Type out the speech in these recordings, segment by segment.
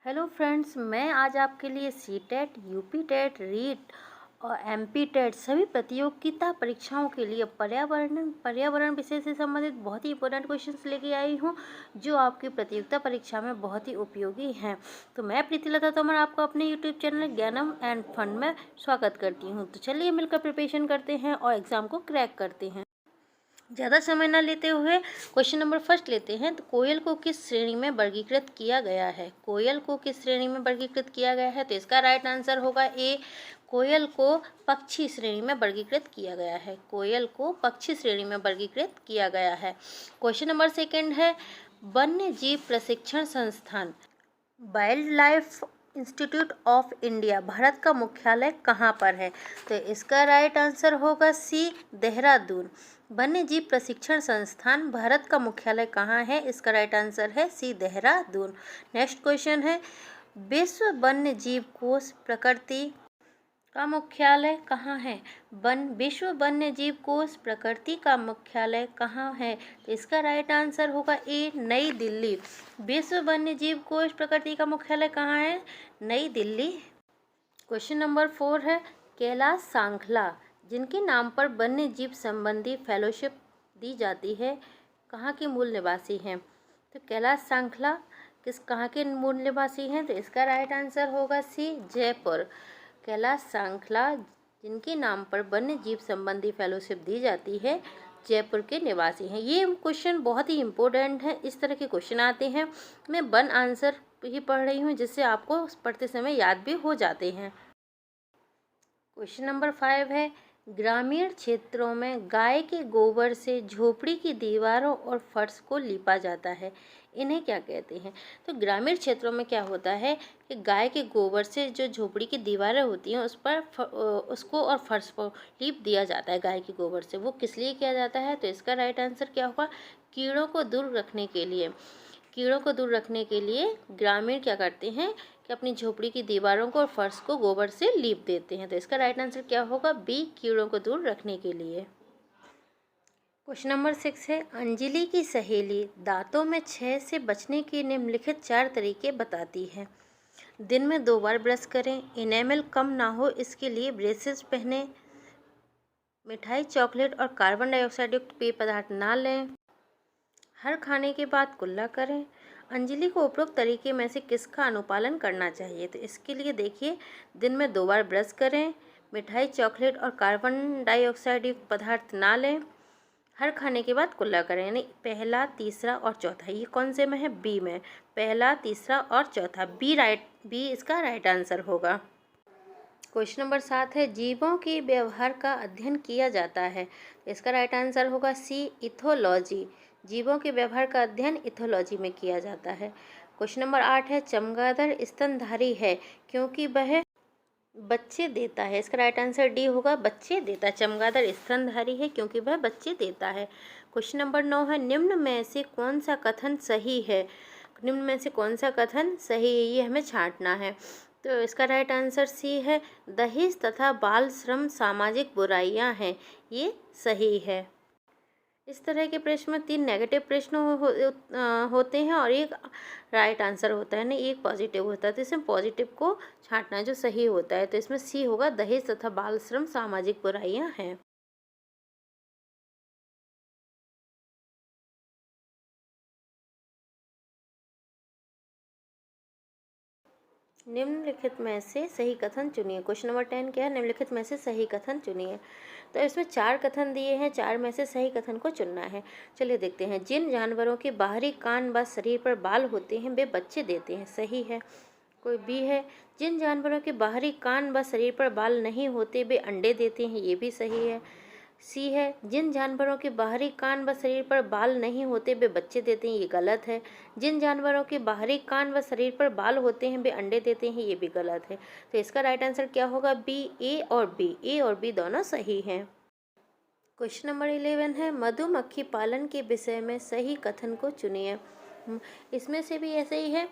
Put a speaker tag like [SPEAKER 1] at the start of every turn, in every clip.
[SPEAKER 1] Hello friends, मैं आज आपके लिए C TET, UP TET, REET और एमपी टेट सभी प्रतियोगिता परीक्षाओं के लिए पर्यावरण विषय से संबंधित बहुत ही इंपॉर्टेंट क्वेश्चंस लेके आई हूँ जो आपकी प्रतियोगिता परीक्षा में बहुत ही उपयोगी हैं। तो मैं प्रीतिलता तोमर आपको अपने यूट्यूब चैनल ज्ञानम एंड फन में स्वागत करती हूँ। तो चलिए मिलकर प्रिपरेशन करते हैं और एग्ज़ाम को क्रैक करते हैं। ज़्यादा समय न लेते हुए क्वेश्चन नंबर फर्स्ट लेते हैं। तो कोयल को किस श्रेणी में वर्गीकृत किया गया है? कोयल को किस श्रेणी में वर्गीकृत किया गया है? तो इसका राइट आंसर होगा ए, कोयल को पक्षी श्रेणी में वर्गीकृत किया गया है। कोयल को पक्षी श्रेणी में वर्गीकृत किया गया है। क्वेश्चन नंबर सेकंड है, वन्य जीव प्रशिक्षण संस्थान wild life institute of India Bharat का मुख्यालय कहाँ पर है? तो इसका राइट आंसर होगा सी, देहरादून। वन्य जीव प्रशिक्षण संस्थान भारत का मुख्यालय कहाँ है? इसका राइट आंसर है सी, देहरादून। नेक्स्ट क्वेश्चन है, विश्व वन्य जीव कोष प्रकृति का मुख्यालय कहाँ है? विश्व वन्य जीव कोष प्रकृति का मुख्यालय कहाँ है? तो इसका राइट आंसर होगा ए, नई दिल्ली। विश्व वन्य जीव कोष प्रकृति का मुख्यालय कहाँ है? नई दिल्ली। क्वेश्चन नंबर 4 है, कैलाश सांखला जिनके नाम पर वन्य जीव संबंधी फेलोशिप दी जाती है कहाँ के मूल निवासी हैं? तो कैलाश सांखला कहाँ के मूल निवासी हैं? तो इसका राइट आंसर होगा सी, जयपुर। कैलाश सांखला जिनके नाम पर वन्य जीव संबंधी फेलोशिप दी जाती है जयपुर के निवासी हैं। ये क्वेश्चन बहुत ही इम्पोर्टेंट है। इस तरह के क्वेश्चन आते हैं, मैं वन आंसर ही पढ़ रही हूँ जिससे आपको पढ़ते समय याद भी हो जाते हैं। क्वेश्चन नंबर 5 है, ग्रामीण क्षेत्रों में गाय के गोबर से झोपड़ी की दीवारों और फर्श को लीपा जाता है, इन्हें क्या कहते हैं? तो ग्रामीण क्षेत्रों में क्या होता है कि गाय के गोबर से जो झोपड़ी की दीवारें होती हैं उस पर उसको और फर्श को लीप दिया जाता है गाय के गोबर से। वो किस लिए किया जाता है? तो इसका राइट आंसर क्या होगा? कीड़ों को दूर रखने के लिए। कीड़ों को दूर रखने के लिए ग्रामीण क्या करते हैं कि अपनी झोपड़ी की दीवारों को और फर्श को गोबर से लीप देते हैं। तो इसका राइट आंसर क्या होगा? बी, कीड़ों को दूर रखने के लिए। क्वेश्चन नंबर 6 है, अंजलि की सहेली दांतों में क्षय से बचने के निम्नलिखित 4 तरीके बताती है। दिन में 2 बार ब्रश करें, इनेमल कम ना हो इसके लिए ब्रेसेस पहने, मिठाई, चॉकलेट और कार्बन डाइऑक्साइड युक्त पेय पदार्थ ना लें, हर खाने के बाद कुल्ला करें। अंजलि को उपरोक्त तरीके में से किसका अनुपालन करना चाहिए? तो इसके लिए देखिए, दिन में 2 बार ब्रश करें, मिठाई, चॉकलेट और कार्बन डाइऑक्साइड युक्त पदार्थ ना लें, हर खाने के बाद कुल्ला करें। यानी पहला, तीसरा और चौथा, ये कौन से में है? बी में। पहला, तीसरा और चौथा, बी इसका राइट आंसर होगा। क्वेश्चन नंबर 7 है, जीवों के व्यवहार का अध्ययन किया जाता है। इसका राइट आंसर होगा सी, इथोलॉजी। जीवों के व्यवहार का अध्ययन इथोलॉजी में किया जाता है। क्वेश्चन नंबर 8 है, चमगादड़ स्तनधारी है क्योंकि वह बच्चे देता है। इसका राइट आंसर डी होगा, बच्चे देता है। चमगादड़ स्तनधारी है क्योंकि वह बच्चे देता है। क्वेश्चन नंबर 9 है, निम्न में से कौन सा कथन सही है? निम्न में से कौन सा कथन सही है, ये हमें छांटना है। तो इसका राइट आंसर सी है, दहेज तथा बाल श्रम सामाजिक बुराइयां हैं, ये सही है। इस तरह के प्रश्न में 3 नेगेटिव प्रश्न होते हैं और एक राइट आंसर होता है, ना एक पॉजिटिव होता है। तो इसमें पॉजिटिव को छांटना जो सही होता है। तो इसमें सी होगा, दहेज तथा बाल श्रम सामाजिक बुराइयां हैं। निम्नलिखित में से सही कथन चुनिए। क्वेश्चन नंबर 10 क्या है? निम्नलिखित में से सही कथन चुनिए। तो इसमें 4 कथन दिए हैं, 4 में से सही कथन को चुनना है। चलिए देखते हैं। जिन जानवरों के बाहरी कान व शरीर पर बाल होते हैं वे बच्चे देते हैं, सही है। कोई बी है, जिन जानवरों के बाहरी कान व शरीर पर बाल नहीं होते वे अंडे देते हैं, ये भी सही है। सी है, जिन जानवरों के बाहरी कान व शरीर पर बाल नहीं होते वे बच्चे देते हैं, ये गलत है। जिन जानवरों के बाहरी कान व शरीर पर बाल होते हैं वे अंडे देते हैं, ये भी गलत है। तो इसका राइट आंसर क्या होगा? बी, ए और बी दोनों सही हैं। क्वेश्चन नंबर 11 है, मधुमक्खी पालन के विषय में सही कथन को चुनिए। इसमें से भी ऐसे ही है,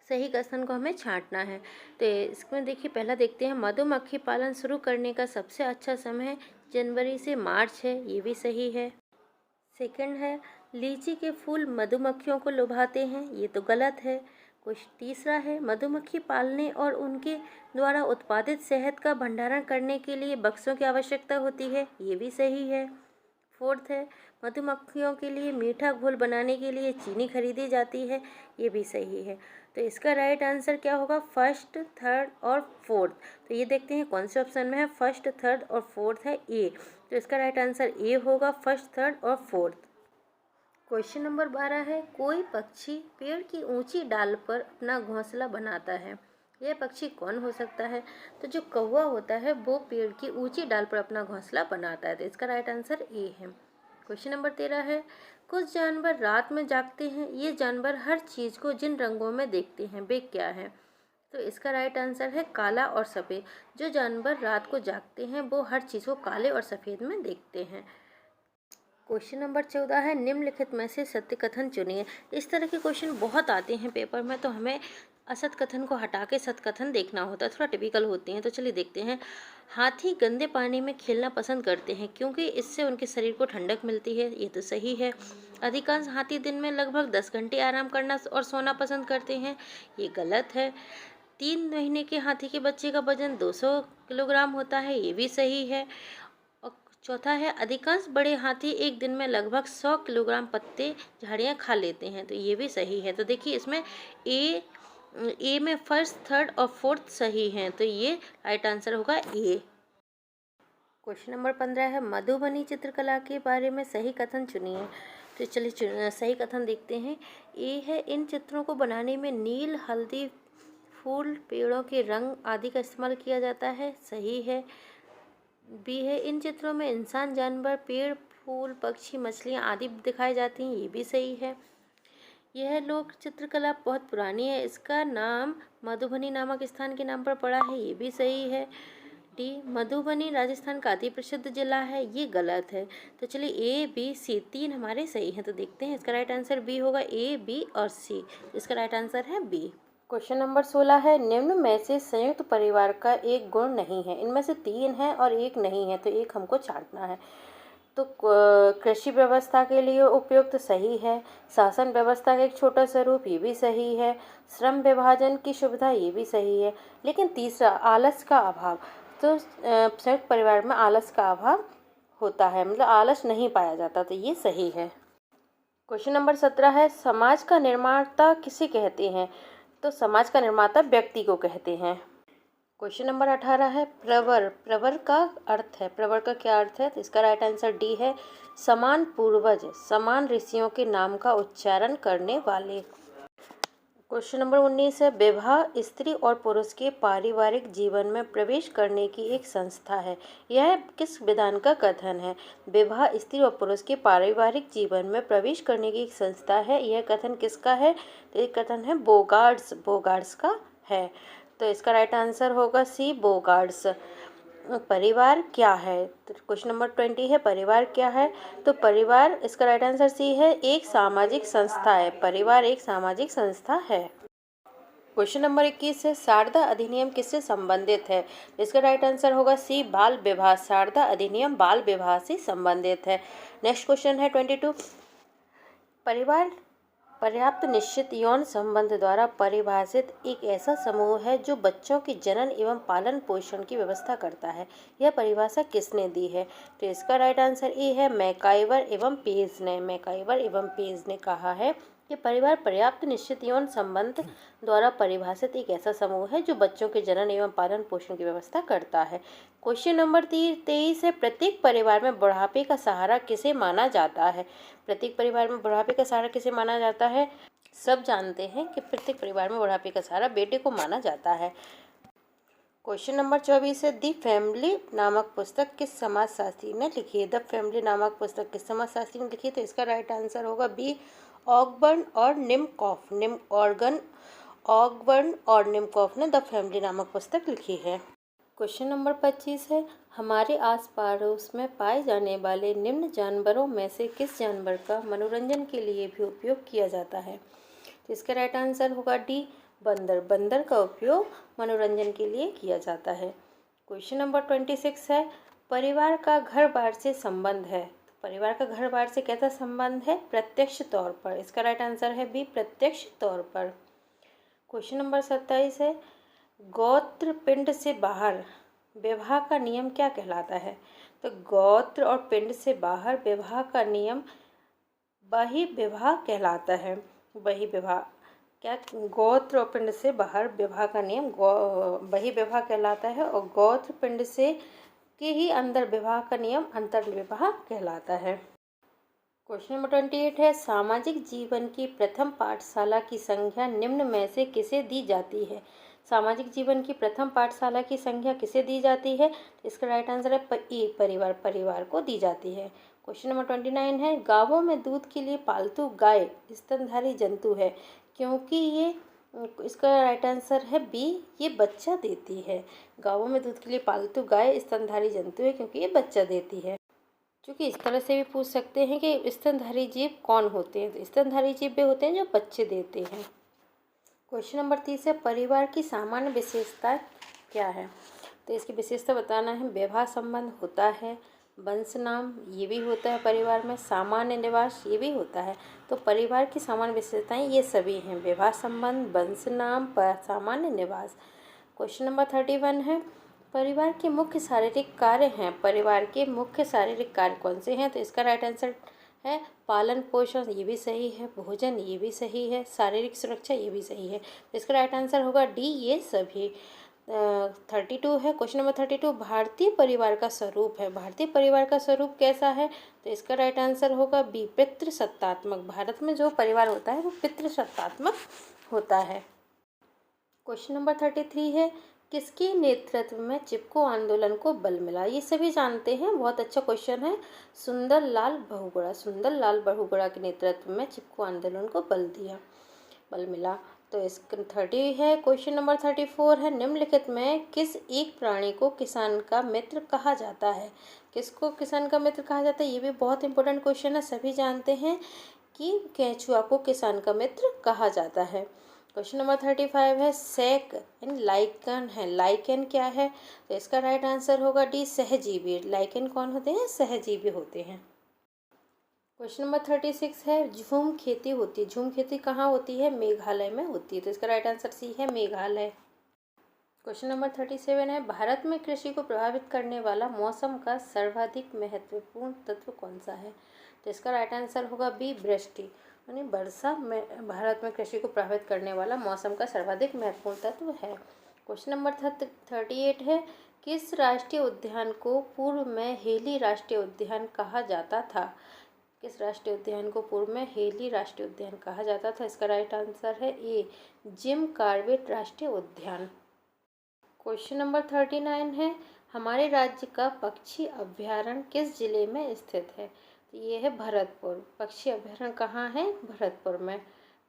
[SPEAKER 1] सही कथन को हमें छांटना है। तो इसमें देखिए, पहला देखते हैं, मधुमक्खी पालन शुरू करने का सबसे अच्छा समय जनवरी से मार्च है, ये भी सही है। सेकंड है, लीची के फूल मधुमक्खियों को लुभाते हैं, ये तो गलत है। कुछ तीसरा है मधुमक्खी पालने और उनके द्वारा उत्पादित शहद का भंडारण करने के लिए बक्सों की आवश्यकता होती है, ये भी सही है। फोर्थ है मधुमक्खियों के लिए मीठा घोल बनाने के लिए चीनी खरीदी जाती है, ये भी सही है। तो इसका राइट आंसर क्या होगा? फर्स्ट, थर्ड और फोर्थ। तो ये देखते हैं कौन से ऑप्शन में है। फर्स्ट, थर्ड और फोर्थ है ए, तो इसका राइट आंसर ए होगा, फर्स्ट, थर्ड और फोर्थ। क्वेश्चन नंबर 12 है कोई पक्षी पेड़ की ऊंची डाल पर अपना घोंसला बनाता है, यह पक्षी कौन हो सकता है? तो जो कौवा होता है वो पेड़ की ऊंची डाल पर अपना घोंसला बनाता है, तो इसका राइट आंसर ए है। क्वेश्चन नंबर 13 है कुछ जानवर रात में जागते हैं, ये जानवर हर चीज को जिन रंगों में देखते हैं वे क्या है? तो इसका राइट आंसर है काला और सफ़ेद। जो जानवर रात को जागते हैं वो हर चीज़ को काले और सफ़ेद में देखते हैं। क्वेश्चन नंबर 14 है निम्नलिखित में से सत्य कथन चुनिए। इस तरह के क्वेश्चन बहुत आते हैं पेपर में, तो हमें असत कथन को हटा के सत्य कथन देखना होता है, थोड़ा टिपिकल होते हैं। तो चलिए देखते हैं। हाथी गंदे पानी में खेलना पसंद करते हैं क्योंकि इससे उनके शरीर को ठंडक मिलती है, ये तो सही है। अधिकांश हाथी दिन में लगभग 10 घंटे आराम करना और सोना पसंद करते हैं, ये गलत है। 3 महीने के हाथी के बच्चे का वजन 200 किलोग्राम होता है, ये भी सही है। और चौथा है अधिकांश बड़े हाथी एक दिन में लगभग 100 किलोग्राम पत्ते झाड़ियाँ खा लेते हैं, तो ये भी सही है। तो देखिए इसमें ए में फर्स्ट, थर्ड और फोर्थ सही हैं, तो ये राइट आंसर होगा ए। क्वेश्चन नंबर 15 है मधुबनी चित्रकला के बारे में सही कथन चुनिए। तो चलिए सही कथन देखते हैं। ए है इन चित्रों को बनाने में नील, हल्दी, फूल, पेड़ों के रंग आदि का इस्तेमाल किया जाता है, सही है। बी है इन चित्रों में इंसान, जानवर, पेड़, फूल, पक्षी, मछलियाँ आदि दिखाई जाती हैं, ये भी सही है। यह लोक चित्रकला बहुत पुरानी है, इसका नाम मधुबनी नामक स्थान के नाम पर पड़ा है, ये भी सही है। डी मधुबनी राजस्थान का अति प्रसिद्ध जिला है, ये गलत है। तो चलिए ए, बी, सी 3 हमारे सही हैं, तो देखते हैं इसका राइट आंसर बी होगा। ए, बी और सी, इसका राइट आंसर है बी। क्वेश्चन नंबर 16 है निम्न में से संयुक्त परिवार का एक गुण नहीं है, इनमें से 3 है और एक नहीं है, तो एक हमको छांटना है। तो कृषि व्यवस्था के लिए उपयुक्त सही है। शासन व्यवस्था का एक छोटा स्वरूप, ये भी सही है। श्रम विभाजन की सुविधा, ये भी सही है। लेकिन तीसरा आलस का अभाव, तो संयुक्त परिवार में आलस का अभाव होता है, मतलब आलस नहीं पाया जाता, तो ये सही है। क्वेश्चन नंबर 17 है समाज का निर्माता किसे कहते हैं? तो समाज का निर्माता व्यक्ति को कहते हैं। क्वेश्चन नंबर 18 है प्रवर। प्रवर का अर्थ है, प्रवर का क्या अर्थ है? तो इसका राइट आंसर डी है समान पूर्वज, समान ऋषियों के नाम का उच्चारण करने वाले। क्वेश्चन नंबर 19 है विवाह स्त्री और पुरुष के पारिवारिक जीवन में प्रवेश करने की एक संस्था है, यह किस विधान का कथन है? विवाह स्त्री और पुरुष के पारिवारिक जीवन में प्रवेश करने की एक संस्था है, यह कथन किसका है? तो ये कथन है बोगार्ड्स का है, तो इसका राइट आंसर होगा सी, बोगार्ड्स। परिवार क्या है? तो क्वेश्चन नंबर 20 है परिवार क्या है? तो परिवार, इसका राइट आंसर सी है, एक सामाजिक संस्था है। परिवार एक सामाजिक संस्था है। क्वेश्चन नंबर 21 है शारदा अधिनियम किससे संबंधित है? इसका राइट आंसर होगा सी, बाल विवाह। शारदा अधिनियम बाल विवाह से संबंधित है। नेक्स्ट क्वेश्चन है 22, परिवार पर्याप्त निश्चित यौन संबंध द्वारा परिभाषित एक ऐसा समूह है जो बच्चों के जनन एवं पालन पोषण की व्यवस्था करता है, यह परिभाषा किसने दी है? तो इसका राइट आंसर ए है मैकाइवर एवं पेज ने। मैकाइवर एवं पेज ने कहा है कि परिवार पर्याप्त निश्चित यौन संबंध द्वारा परिभाषित एक ऐसा समूह है जो बच्चों के जनन एवं पालन पोषण की व्यवस्था करता है। क्वेश्चन नंबर 23 है प्रत्येक परिवार में बुढ़ापे का सहारा किसे माना जाता है? प्रत्येक परिवार में बुढ़ापे का सहारा किसे माना जाता है? सब जानते हैं कि प्रत्येक परिवार में बुढ़ापे का सहारा बेटे को माना जाता है। क्वेश्चन नंबर 24 है द फैमिली नामक पुस्तक किस समाजशास्त्री ने लिखी है? द फैमिली नामक पुस्तक किस समाजशास्त्री ने लिखी है? तो इसका राइट आंसर होगा बी, ऑगबर्न और निमकॉफ। ऑगबर्न और निमकॉफ ने द फैमिली नामक पुस्तक लिखी है। क्वेश्चन नंबर 25 है हमारे आस पड़ोस में पाए जाने वाले निम्न जानवरों में से किस जानवर का मनोरंजन के लिए भी उपयोग किया जाता है? तो इसका राइट आंसर होगा डी, बंदर। बंदर का उपयोग मनोरंजन के लिए किया जाता है। क्वेश्चन नंबर 26 है परिवार का घर बार से संबंध है। तो परिवार का घर बार से कैसा संबंध है? प्रत्यक्ष तौर पर। इसका राइट आंसर है बी, प्रत्यक्ष तौर पर। क्वेश्चन नंबर 27 है, गोत्र पिंड से बाहर विवाह का नियम क्या कहलाता है? तो गोत्र और पिंड से बाहर विवाह का नियम बहिर्विवाह कहलाता है। बहिर्विवाह क्या, गोत्र और पिंड से बाहर विवाह का नियम बहिर्विवाह कहलाता है, और गोत्र पिंड से के ही अंदर विवाह का नियम अंतर्विवाह कहलाता है। क्वेश्चन नंबर 28 है, सामाजिक जीवन की प्रथम पाठशाला की संज्ञा निम्न में से किसे दी जाती है? सामाजिक जीवन की प्रथम पाठशाला की संज्ञा किसे दी जाती है? इसका राइट आंसर है परिवार, परिवार को दी जाती है। क्वेश्चन नंबर 29 है, गांवों में दूध के लिए पालतू गाय स्तनधारी जंतु है, क्योंकि ये, इसका राइट आंसर है बी, ये बच्चा देती है। गांवों में दूध के लिए पालतू गाय स्तनधारी जंतु है क्योंकि ये बच्चा देती है। क्योंकि इस तरह से भी पूछ सकते हैं कि स्तनधारी जीव कौन होते हैं, तो स्तनधारी जीव वे होते हैं जो बच्चे देते हैं। क्वेश्चन नंबर 30 है, परिवार की सामान्य विशेषता क्या है? तो इसकी विशेषता बताना है। विवाह संबंध होता है, वंश नाम ये भी होता है परिवार में, सामान्य निवास ये भी होता है। तो परिवार की सामान्य विशेषताएं ये सभी हैं, विवाह संबंध, वंश नाम, सामान्य निवास। क्वेश्चन नंबर 31 है, परिवार के मुख्य शारीरिक कार्य हैं। परिवार के मुख्य शारीरिक कार्य कौन से हैं? तो इसका राइट आंसर है पालन पोषण, ये भी सही है, भोजन ये भी सही है, शारीरिक सुरक्षा ये भी सही है। तो इसका राइट आंसर होगा डी, ये सभी। 32 है, क्वेश्चन नंबर 32, भारतीय परिवार का स्वरूप है। भारतीय परिवार का स्वरूप कैसा है? तो इसका राइट आंसर होगा बी, पितृसत्तात्मक। भारत में जो परिवार होता है वो पितृसत्तात्मक होता है। क्वेश्चन नंबर 33 है, किसके नेतृत्व में चिपको आंदोलन को बल मिला? ये सभी जानते हैं, बहुत अच्छा क्वेश्चन है। सुंदरलाल बहुगुणा, सुंदरलाल बहुगुणा के नेतृत्व में चिपको आंदोलन को बल मिला। तो इस 30 है, क्वेश्चन नंबर 34 है, निम्नलिखित में किस एक प्राणी को किसान का मित्र कहा जाता है? किसको किसान का मित्र कहा जाता है? ये भी बहुत इंपॉर्टेंट क्वेश्चन है, सभी जानते हैं कि केंचुआ को किसान का मित्र कहा जाता है। क्वेश्चन नंबर 35 है, सेक एंड लाइकन है। लाइकन क्या है? तो इसका राइट आंसर होगा डी, सहजीवी। लाइकन कौन होते हैं? सहजीवी होते हैं। क्वेश्चन नंबर 36 है, झूम खेती होती है। झूम खेती कहाँ होती है? मेघालय में होती है। तो इसका राइट आंसर सी है, मेघालय। क्वेश्चन नंबर 37 है, भारत में कृषि को प्रभावित करने वाला मौसम का सर्वाधिक महत्वपूर्ण तत्व कौन सा है? तो इसका राइट आंसर होगा बी, वृष्टि, यानी वर्षा में भारत में कृषि को प्रभावित करने वाला मौसम का सर्वाधिक महत्वपूर्ण तत्व है। क्वेश्चन नंबर 38 है, किस राष्ट्रीय उद्यान को पूर्व में हेली राष्ट्रीय उद्यान कहा जाता था? किस राष्ट्रीय उद्यान को पूर्व में हेली राष्ट्रीय उद्यान कहा जाता था? इसका राइट आंसर है ए, जिम कॉर्बेट राष्ट्रीय उद्यान। क्वेश्चन नंबर 39 है, हमारे राज्य का पक्षी अभ्यारण्य किस जिले में स्थित है? तो ये है भरतपुर। पक्षी अभ्यारण्य कहाँ है? भरतपुर में।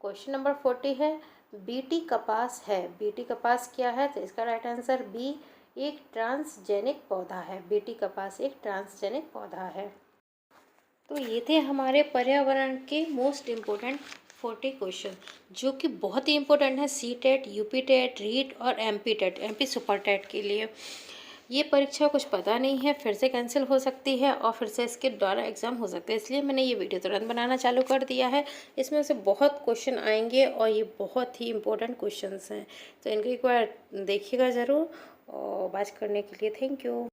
[SPEAKER 1] क्वेश्चन नंबर 40 है, बीटी कपास है। बीटी कपास क्या है? तो इसका राइट आंसर बी, एक ट्रांसजेनिक पौधा है। बीटी कपास एक ट्रांसजेनिक पौधा है। तो ये थे हमारे पर्यावरण के मोस्ट इम्पोर्टेंट 40 क्वेश्चन, जो कि बहुत ही इम्पोर्टेंट है C TET, UP TET, REET और MP TET, MP super TET के लिए। ये परीक्षा कुछ पता नहीं है, फिर से कैंसिल हो सकती है और फिर से इसके द्वारा एग्ज़ाम हो सकते हैं, इसलिए मैंने ये वीडियो तुरंत बनाना चालू कर दिया है। इसमें से बहुत क्वेश्चन आएंगे और ये बहुत ही इम्पोर्टेंट क्वेश्चन हैं, तो इनको एक बार देखिएगा ज़रूर। और बात करने के लिए थैंक यू।